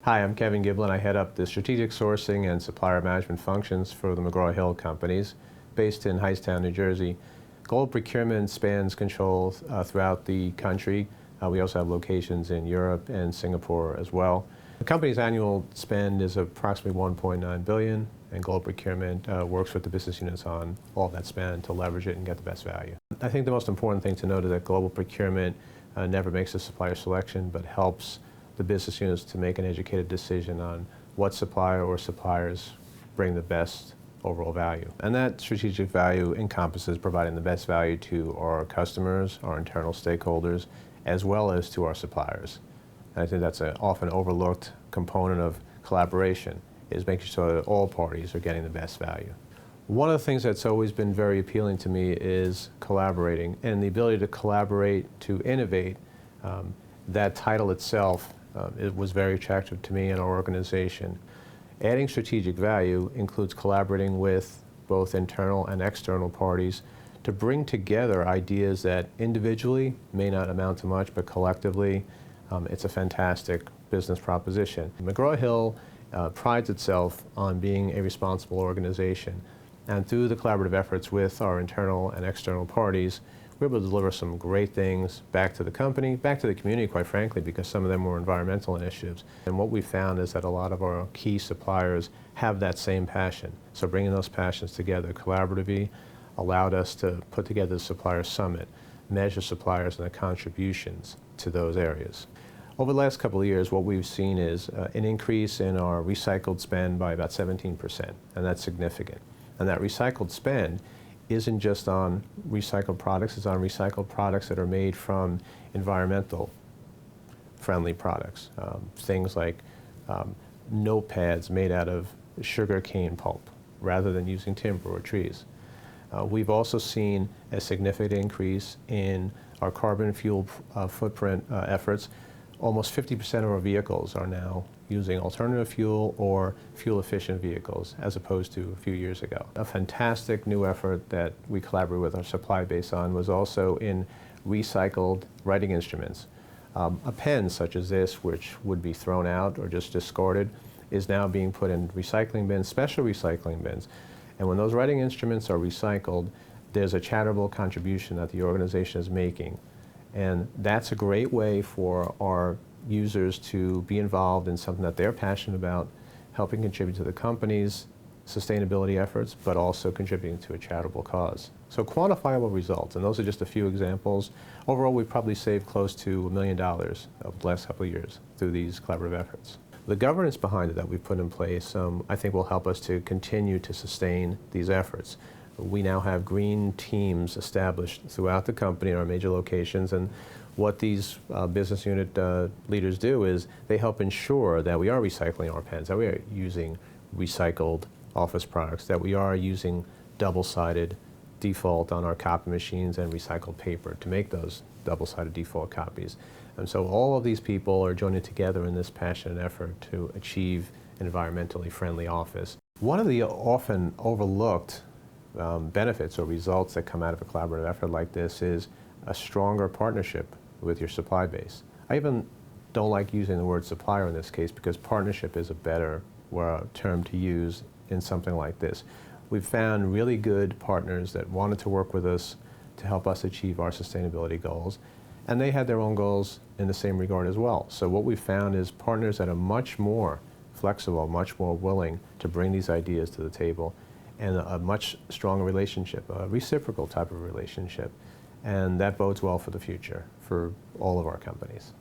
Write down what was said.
Hi, I'm Kevin Giblin. I head up the strategic sourcing and supplier management functions for the McGraw-Hill companies based in Hightstown, New Jersey. Global procurement spans control throughout the country. We also have locations in Europe and Singapore as well. The company's annual spend is approximately $1.9 billion, and global procurement works with the business units on all that spend to leverage it and get the best value. I think the most important thing to note is that global procurement never makes a supplier selection, but helps the business units to make an educated decision on what supplier or suppliers bring the best overall value. And that strategic value encompasses providing the best value to our customers, our internal stakeholders, as well as to our suppliers. And I think that's an often overlooked component of collaboration, is making sure that all parties are getting the best value. One of the things that's always been very appealing to me is collaborating, and the ability to collaborate, to innovate. That title itself it was very attractive to me and our organization. Adding strategic value includes collaborating with both internal and external parties to bring together ideas that individually may not amount to much, but collectively it's a fantastic business proposition. McGraw-Hill prides itself on being a responsible organization, and through the collaborative efforts with our internal and external parties, we're able to deliver some great things back to the company, back to the community, quite frankly, because some of them were environmental initiatives. And what we found is that a lot of our key suppliers have that same passion. So bringing those passions together collaboratively allowed us to put together the Supplier Summit, measure suppliers and the contributions to those areas. Over the last couple of years, what we've seen is an increase in our recycled spend by about 17%, and that's significant. And that recycled spend isn't just on recycled products, it's on recycled products that are made from environmental friendly products. Things like notepads made out of sugar cane pulp rather than using timber or trees. We've also seen a significant increase in our carbon fuel footprint efforts. Almost 50% of our vehicles are now using alternative fuel or fuel-efficient vehicles, as opposed to a few years ago. A fantastic new effort that we collaborate with our supply base on was also in recycled writing instruments. A pen such as this, which would be thrown out or just discarded, is now being put in recycling bins, special recycling bins. And when those writing instruments are recycled, there's a charitable contribution that the organization is making. And that's a great way for our users to be involved in something that they're passionate about, helping contribute to the company's sustainability efforts, but also contributing to a charitable cause. So quantifiable results, and those are just a few examples. Overall, we've probably saved close to $1 million over the last couple of years through these collaborative efforts. The governance behind it that we've put in place, I think will help us to continue to sustain these efforts. We now have green teams established throughout the company in our major locations, and what these business unit leaders do is they help ensure that we are recycling our pens, that we are using recycled office products, that we are using double-sided default on our copy machines and recycled paper to make those double-sided default copies. And so all of these people are joining together in this passionate effort to achieve an environmentally friendly office. One of the often overlooked benefits or results that come out of a collaborative effort like this is a stronger partnership with your supply base. I even don't like using the word supplier in this case, because partnership is a better term to use in something like this. We've found really good partners that wanted to work with us to help us achieve our sustainability goals, and they had their own goals in the same regard as well. So what we've found is partners that are much more flexible, much more willing to bring these ideas to the table, and a much stronger relationship, a reciprocal type of relationship. And that bodes well for the future for all of our companies.